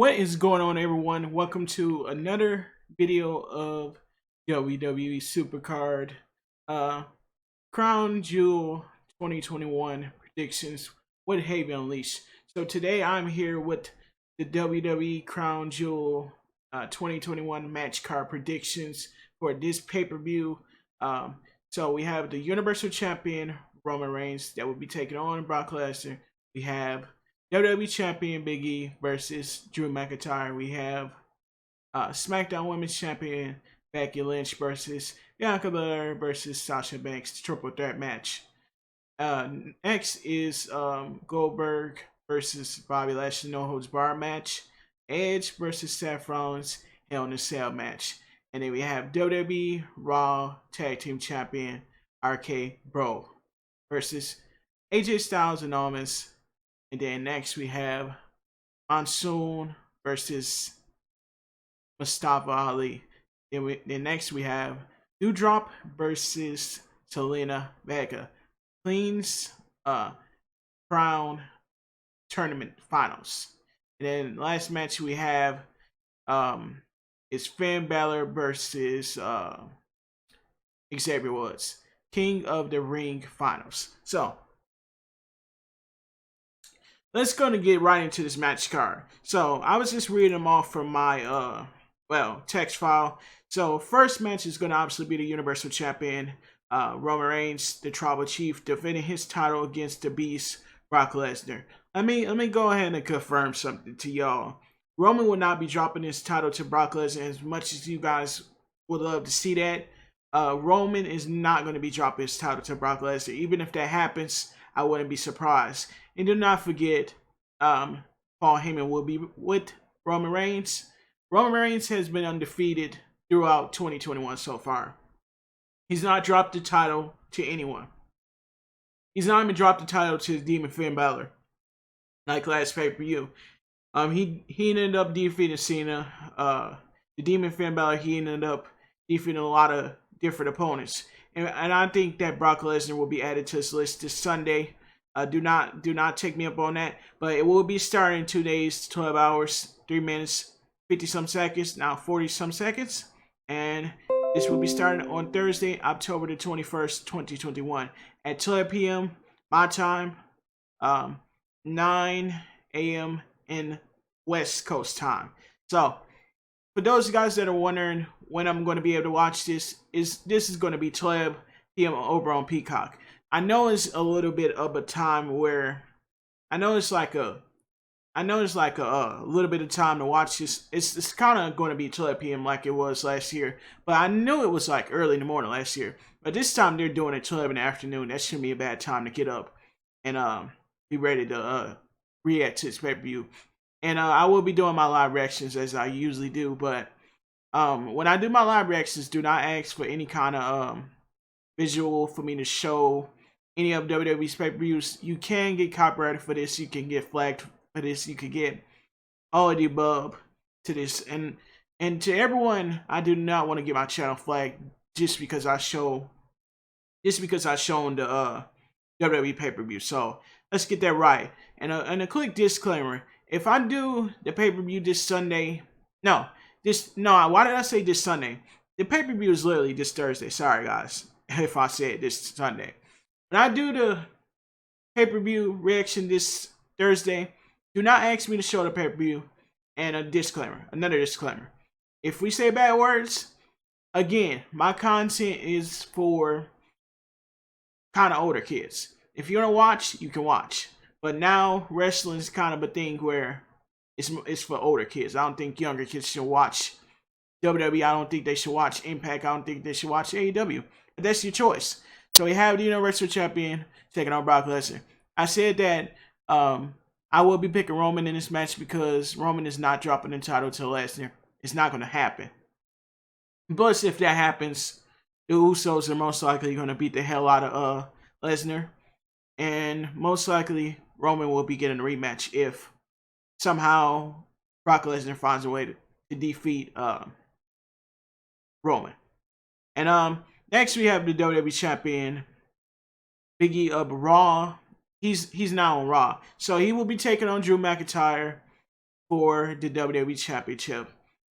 What is going on, everyone? Welcome to another video of WWE Supercard Crown Jewel 2021 predictions with HaavyUnleashed. So today I'm here with the WWE Crown Jewel 2021 match card predictions for this pay-per-view. So we have the Universal Champion Roman Reigns that will be taking on Brock Lesnar. We have WWE Champion Big E versus Drew McIntyre. We have SmackDown Women's Champion Becky Lynch versus Bianca Belair versus Sasha Banks, triple threat match. Next is Goldberg versus Bobby Lashley no holds bar match. Edge versus Seth Rollins Hell in a Cell match. And then we have WWE Raw Tag Team Champion RK Bro versus AJ Styles and Omos. And then next we have Mansoor versus Mustafa Ali. Then next we have Doudrop versus Zelina Vega. Queen's Crown Tournament Finals. And then last match we have is Finn Balor versus Xavier Woods. King of the Ring Finals. So let's go and get right into this match card. So I was just reading them off from my text file. So first match is going to obviously be the Universal Champion Roman Reigns, the Tribal Chief, defending his title against the Beast Brock Lesnar. Let me go ahead and confirm something to y'all. Roman will not be dropping his title to Brock Lesnar as much as you guys would love to see that. Roman is not going to be dropping his title to Brock Lesnar. Even if that happens, I wouldn't be surprised. And do not forget, Paul Heyman will be with Roman Reigns. Roman Reigns has been undefeated throughout 2021 so far. He's not dropped the title to anyone. He's not even dropped the title to Demon Finn Balor, like last pay-per-view. He ended up defeating Cena. The Demon Finn Balor, he ended up defeating a lot of different opponents. And I think that Brock Lesnar will be added to this list this Sunday. Do not take me up on that, but it will be starting in 2 days, 12 hours, 3 minutes, 50 some seconds, now 40 some seconds, and this will be starting on Thursday, October the 21st, 2021 at 12 p.m. my time, 9 a.m. in West Coast time. So for those guys that are wondering when I'm going to be able to watch this, this is going to be 12 p.m. over on Peacock. I know it's a little bit of a time where I know it's like a little bit of time to watch this. It's kind of going to be 12 p.m. like it was last year, but I knew it was like early in the morning last year. But this time they're doing it 12 in the afternoon. That shouldn't be a bad time to get up and be ready to react to this pay-per-view. And I will be doing my live reactions as I usually do. But when I do my live reactions, do not ask for any kind of visual for me to show any of WWE's pay-per-views. You can get copyrighted for this. You can get flagged for this. You could get all of the above to this. And to everyone, I do not want to get my channel flagged just because I shown the WWE pay-per-view. So let's get that right. And a quick disclaimer: if I do the pay-per-view this Sunday, why did I say this Sunday? The pay-per-view is literally this Thursday. Sorry guys if I said this Sunday. When I do the pay-per-view reaction this Thursday, do not ask me to show the pay-per-view. And another disclaimer. If we say bad words, again, my content is for kind of older kids. If you want to watch, you can watch. But now, wrestling is kind of a thing where it's for older kids. I don't think younger kids should watch WWE. I don't think they should watch Impact. I don't think they should watch AEW. But that's your choice. So we have the Universal Champion taking on Brock Lesnar. I said that I will be picking Roman in this match because Roman is not dropping the title to Lesnar. It's not going to happen. Plus, if that happens, the Usos are most likely going to beat the hell out of Lesnar. And most likely, Roman will be getting a rematch if somehow Brock Lesnar finds a way to defeat Roman. And next, we have the WWE Champion, Big E of Raw. He's now on Raw. So he will be taking on Drew McIntyre. for the WWE Championship.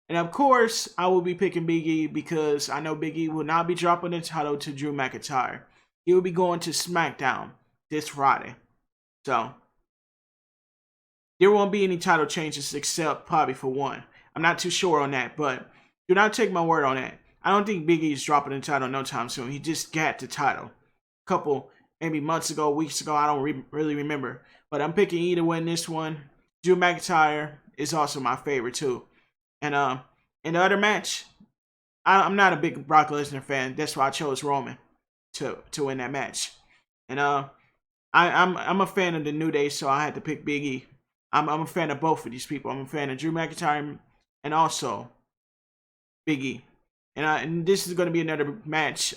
And of course, I will be picking Big E because I know Big E will not be dropping the title to Drew McIntyre. He will be going to SmackDown this Friday. So, there won't be any title changes except probably for one. I'm not too sure on that, but do not take my word on that. I don't think Big E is dropping the title no time soon. He just got the title a couple, maybe months ago, weeks ago. I don't really remember. But I'm picking E to win this one. Drew McIntyre is also my favorite too. And in the other match, I'm not a big Brock Lesnar fan. That's why I chose Roman to win that match. And I'm a fan of the New Day, so I had to pick Big E. I'm a fan of both of these people. I'm a fan of Drew McIntyre and also Big E. And this is going to be another match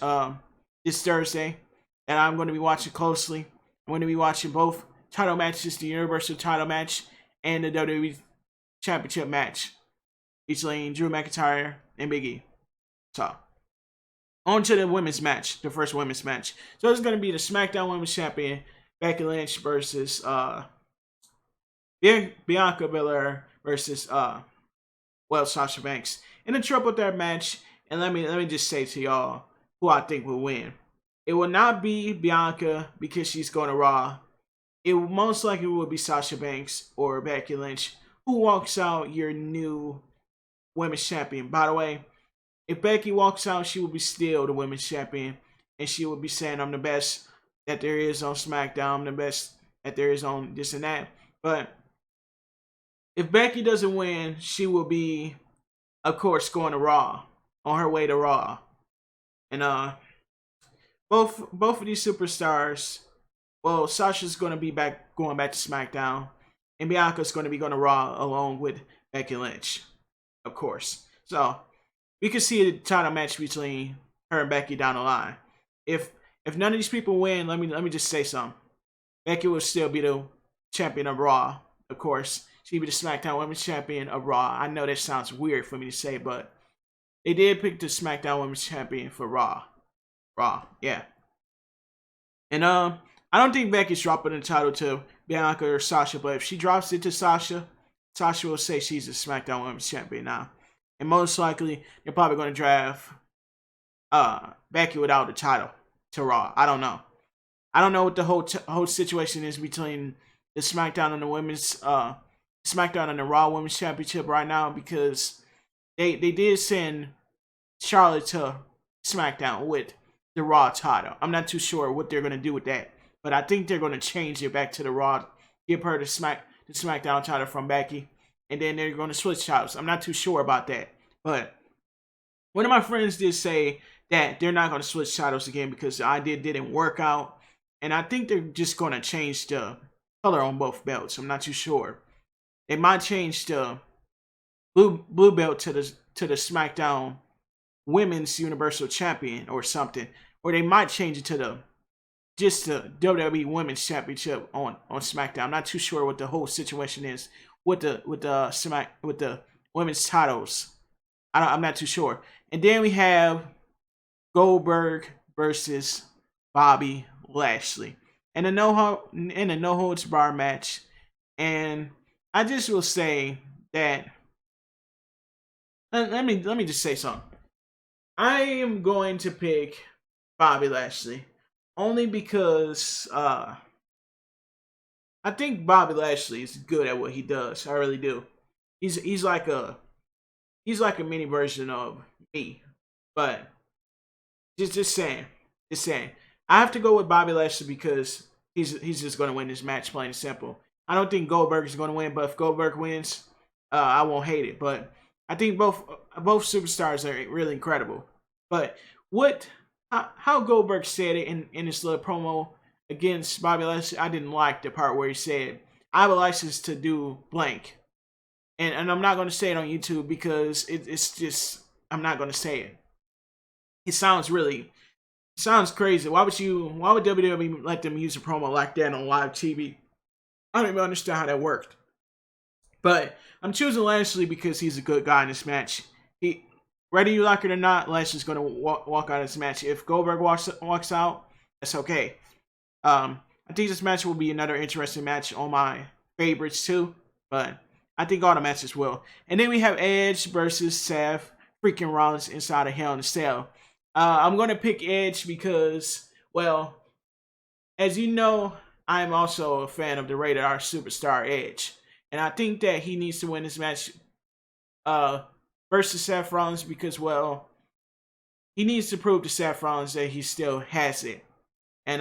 this Thursday that I'm going to be watching closely. I'm going to be watching both title matches, the Universal title match and the WWE Championship match between Drew McIntyre and Big E. So, on to the women's match, the first women's match. So, it's going to be the SmackDown Women's Champion, Becky Lynch versus Bianca Belair versus Sasha Banks in a triple threat match. And let me just say to y'all who I think will win. It will not be Bianca because she's going to Raw. It most likely will be Sasha Banks or Becky Lynch who walks out your new women's champion. By the way, if Becky walks out, she will be still the women's champion, and she will be saying, "I'm the best that there is on SmackDown. I'm the best that there is on this and that." But if Becky doesn't win, she will be, of course, going to Raw, on her way to Raw. And both of these superstars, well, Sasha's going to be going back to SmackDown, and Bianca's going to be going to Raw along with Becky Lynch, of course. So we could see a title match between her and Becky down the line. If none of these people win, let me just say something. Becky will still be the champion of Raw, of course. She'll be the SmackDown Women's Champion of Raw. I know that sounds weird for me to say, but they did pick the SmackDown Women's Champion for Raw. Yeah. And I don't think Becky's dropping the title to Bianca or Sasha, but if she drops it to Sasha, Sasha will say she's the SmackDown Women's Champion now. And most likely, they're probably going to draft Becky without the title to Raw. I don't know. I don't know what the whole situation is between the SmackDown and the women's SmackDown and the Raw Women's Championship right now, because they did send Charlotte to SmackDown with the Raw title. I'm not too sure what they're going to do with that, but I think they're going to change it back to the Raw, give her the SmackDown title from Becky, and then they're going to switch titles. I'm not too sure about that, but one of my friends did say that they're not going to switch titles again because the idea didn't work out, and I think they're just going to change the color on both belts. I'm not too sure. They might change the blue belt to the SmackDown Women's Universal Champion or something, or they might change it to the WWE Women's Championship on SmackDown. I'm not too sure what the whole situation is with the women's titles. I'm not too sure. And then we have Goldberg versus Bobby Lashley and a no holds bar match. And I just will say that let me just say something. I am going to pick Bobby Lashley only because I think Bobby Lashley is good at what he does. I really do. He's like a mini version of me. But just saying. I have to go with Bobby Lashley because he's just going to win this match, plain and simple. I don't think Goldberg is going to win, but if Goldberg wins, I won't hate it. But I think both superstars are really incredible. But how Goldberg said it in this little promo against Bobby Lashley, I didn't like the part where he said, "I have a license to do blank," and I'm not going to say it on YouTube because it's just I'm not going to say it. It sounds crazy. Why would WWE let them use a promo like that on live TV? I don't even understand how that worked. But I'm choosing Lashley because he's a good guy in this match. Whether you like it or not, Lashley's going to walk out of this match. If Goldberg walks out, that's okay. I think this match will be another interesting match on my favorites too. But I think all the matches will. And then we have Edge versus Seth freaking Rollins inside of Hell in a Cell. I'm going to pick Edge because, well, as you know, I'm also a fan of the Rated R Superstar Edge. And I think that he needs to win this match versus Seth Rollins because, well, he needs to prove to Seth Rollins that he still has it. And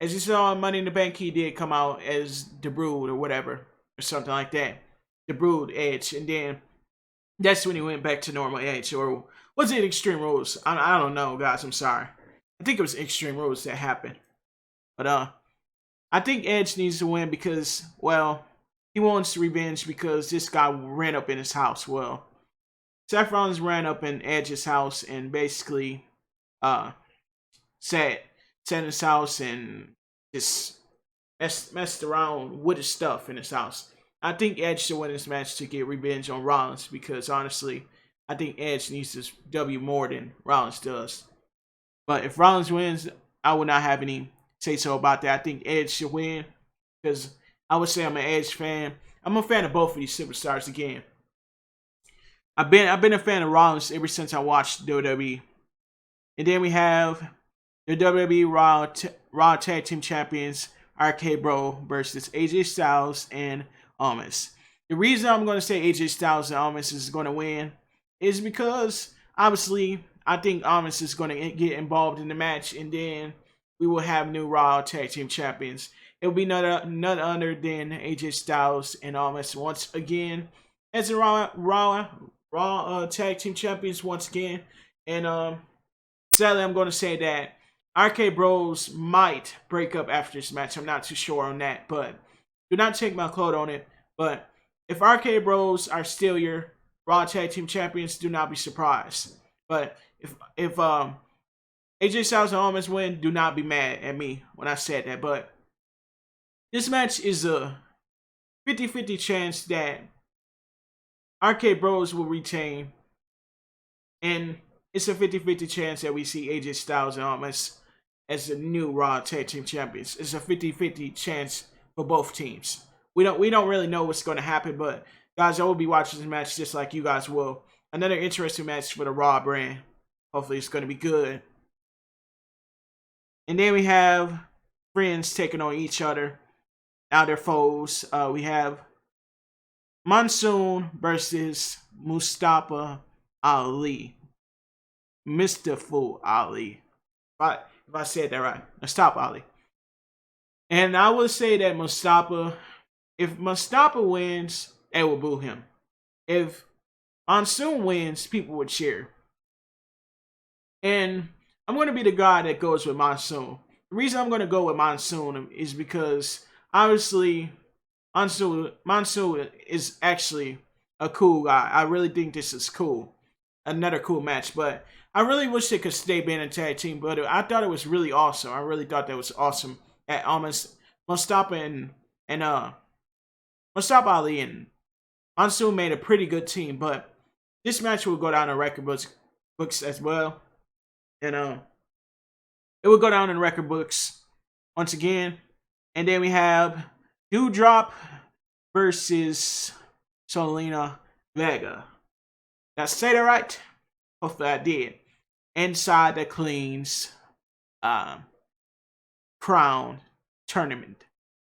as you saw on Money in the Bank, he did come out as the Brood or whatever, or something like that. The Brood Edge. And then that's when he went back to normal Edge. Or was it Extreme Rules? I don't know, guys. I'm sorry. I think it was Extreme Rules that happened. But I think Edge needs to win because, well, he wants revenge because this guy ran up in his house. Well, Seth Rollins ran up in Edge's house and basically sat in his house and just messed around with his stuff in his house. I think Edge should win this match to get revenge on Rollins because honestly, I think Edge needs this W more than Rollins does. But if Rollins wins, I will not have any say so about that. I think Edge should win because I would say I'm an Edge fan. I'm a fan of both of these superstars again. I've been a fan of Rollins ever since I watched WWE. And then we have the WWE Raw Tag Team Champions RK Bro versus AJ Styles and Omos. The reason I'm going to say AJ Styles and Omos is going to win is because obviously I think Omos is going to get involved in the match and then we will have new Raw Tag Team Champions. It will be none other than AJ Styles and Omos once again as the Raw Tag Team Champions once again. And sadly, I'm going to say that RK Bros might break up after this match. I'm not too sure on that, but do not take my quote on it. But if RK Bros are still your Raw Tag Team Champions, do not be surprised. But if AJ Styles and Omos win, do not be mad at me when I said that. But this match is a 50-50 chance that RK Bros will retain. And it's a 50-50 chance that we see AJ Styles and Omos as the new Raw Tag Team Champions. It's a 50-50 chance for both teams. We don't really know what's going to happen, but guys, I will be watching this match just like you guys will. Another interesting match for the Raw brand. Hopefully it's going to be good. And then we have friends taking on each other. Now they're foes. We have Mansoor versus Mustafa Ali. Mustafa Ali. If I said that right. Mustafa Ali. And I would say that if Mustafa wins, they will boo him. If Mansoor wins, people would cheer. And I'm going to be the guy that goes with Mansoor. The reason I'm going to go with Mansoor is because obviously Mansoor is actually a cool guy. I really think this is cool. Another cool match, but I really wish they could stay being a tag team, but I thought it was really awesome. I really thought that was awesome. At almost Mustafa Ali and Mansoor made a pretty good team, but this match will go down in record books as well. And it will go down in record books once again. And then we have Doudrop versus Zelina Vega. Did I say that right? Hopefully I did. Inside the Queen's Crown Tournament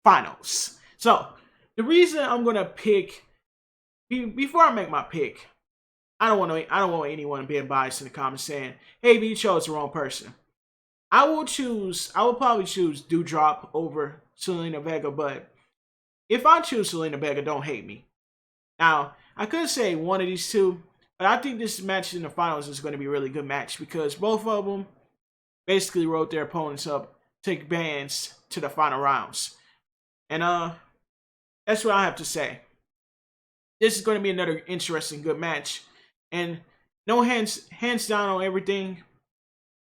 Finals. So, the reason I'm going to pick, before I make my pick, I don't want anyone being biased in the comments saying, hey, you chose the wrong person. I will probably choose Doudrop over Zelina Vega, but if I choose Zelina Vega, don't hate me. Now, I could say one of these two, but I think this match in the finals is going to be a really good match because both of them basically wrote their opponents up, take bans to the final rounds. And that's what I have to say. This is going to be another interesting, good match. And no hands down on everything.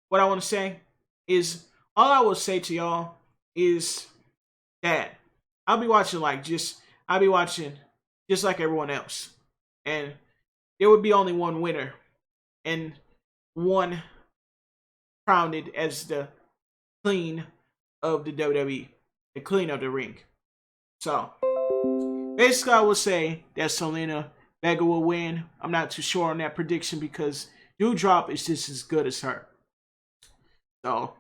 What I want to say is, all I will say to y'all is that I'll be watching just like everyone else. And there would be only one winner and one crowned as the queen of the WWE, the queen of the ring. So, Basically, I would say that Zelina Vega will win. I'm not too sure on that prediction because Doudrop is just as good as her. So,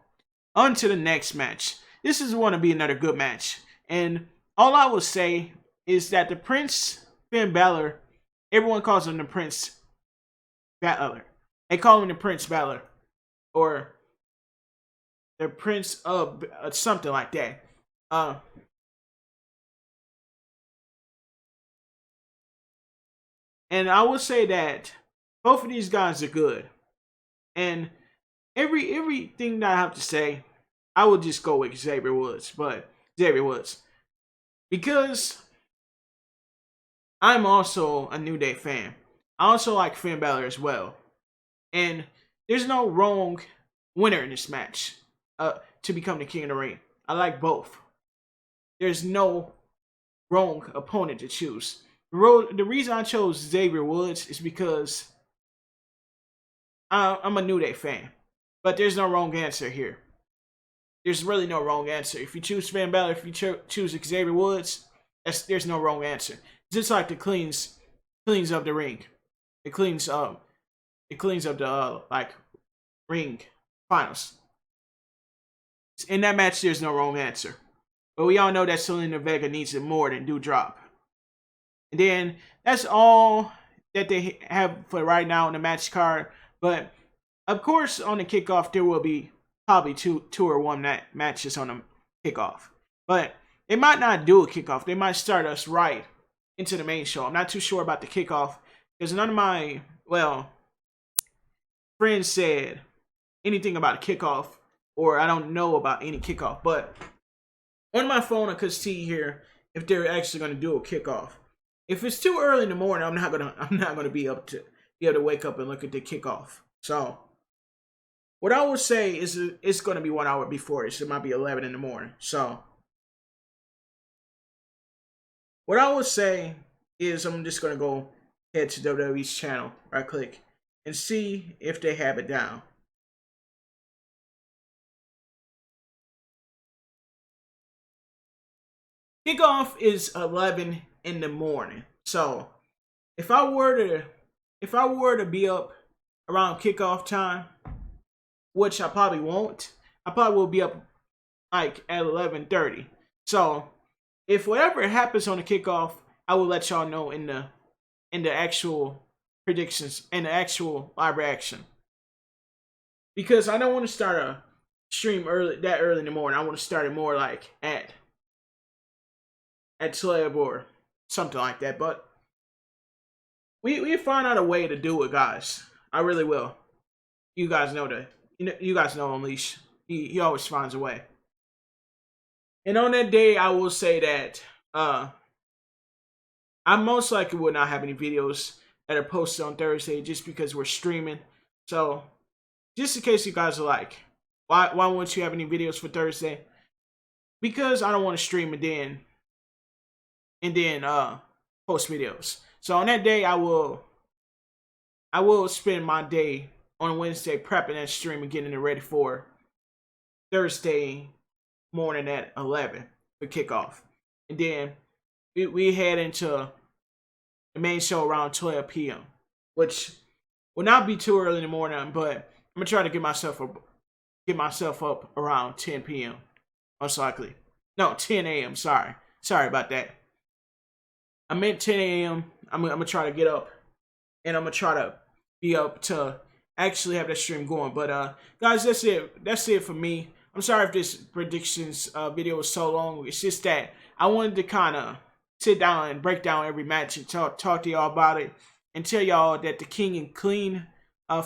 on to the next match. This is going to be another good match. And all I will say is that the Prince Finn Balor, everyone calls him the Prince Balor. They call him the Prince Balor. Or the Prince of something like that. And I will say that both of these guys are good. And everything that I have to say, I will just go with Xavier Woods. But Xavier Woods. Because I'm also a New Day fan. I also like Finn Balor as well. And there's no wrong winner in this match to become the King of the Ring. I like both. There's no wrong opponent to choose. The reason I chose Xavier Woods is because I'm a New Day fan. But there's no wrong answer here. There's really no wrong answer. If you choose Finn Balor, if you choose Xavier Woods, there's no wrong answer. Just like the cleans of the ring. It cleans up the ring finals. In that match, there's no wrong answer. But we all know that Zelina Vega needs it more than Doudrop. And then that's all that they have for right now on the match card. But of course, on the kickoff, there will be probably two or one matches on the kickoff. But they might not do a kickoff. They might start us right into the main show. I'm not too sure about the kickoff because none of my friends said anything about a kickoff, or I don't know about any kickoff. But on my phone, I could see here if they're actually going to do a kickoff. If it's too early in the morning, I'm not gonna be able to wake up and look at the kickoff. So what I would say is it's going to be 1 hour before it. So it might be 11 in the morning. So what I would say is I'm just going to go head to WWE's channel, right click, and see if they have it down. Kickoff is 11 in the morning. So if I were to be up around kickoff time, which I probably won't, I probably will be up like at 11:30. So if whatever happens on the kickoff, I will let y'all know in the actual predictions and the actual live reaction. Because I don't want to start a stream that early in the morning. I want to start it more like at 12 or something like that. But we find out a way to do it, guys. I really will. You guys know that. You guys know Unleashed. He always finds a way. And on that day, I will say that I most likely will not have any videos that are posted on Thursday just because we're streaming. So just in case you guys are like, why won't you have any videos for Thursday? Because I don't want to stream and then post videos. So on that day, I will spend my day on Wednesday prepping that stream and getting it ready for Thursday morning at 11 for kickoff. And then we head into the main show around 12 p.m., which will not be too early in the morning, but I'm gonna try to get myself up around 10 p.m. most likely. No, 10 a.m. Sorry about that. I meant 10 a.m. I'm gonna try to get up, and I'm gonna try to be up to actually have that stream going. But guys, that's it. That's it for me. I'm sorry if this predictions video was so long. It's just that I wanted to kind of sit down and break down every match and talk to y'all about it and tell y'all that the King and Clean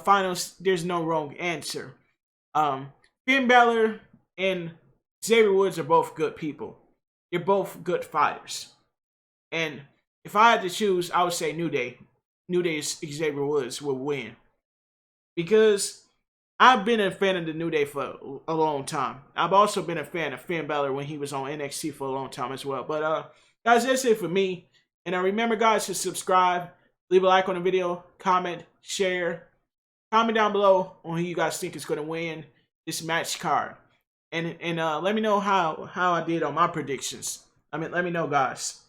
finals, there's no wrong answer. Finn Balor and Xavier Woods are both good people. They're both good fighters. And if I had to choose, I would say New Day. New Day's Xavier Woods will win. Because I've been a fan of the New Day for a long time. I've also been a fan of Finn Balor when he was on NXT for a long time as well. But guys, that's it for me. And remember, guys, to subscribe, leave a like on the video, comment, share. Comment down below on who you guys think is going to win this match card. And let me know how I did on my predictions. Let me know, guys.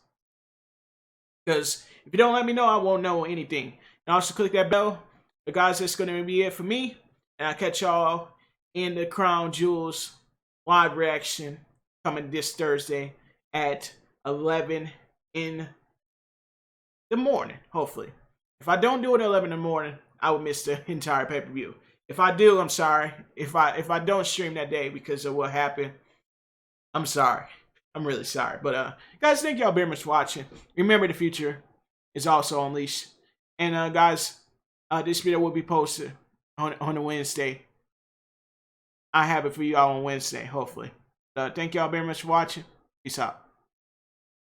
Because if you don't let me know, I won't know anything. And also click that bell. But guys, that's going to be it for me. And I'll catch y'all in the Crown Jewels live reaction coming this Thursday at 11 in the morning, hopefully. If I don't do it at 11 in the morning, I will miss the entire pay-per-view. If I do, I'm sorry. If I don't stream that day because of what happened, I'm sorry. I'm really sorry. But guys, thank y'all very much for watching. Remember, the future is also unleashed. And guys, this video will be posted on a Wednesday. I have it for you all on Wednesday, hopefully. Thank y'all very much for watching. Peace out.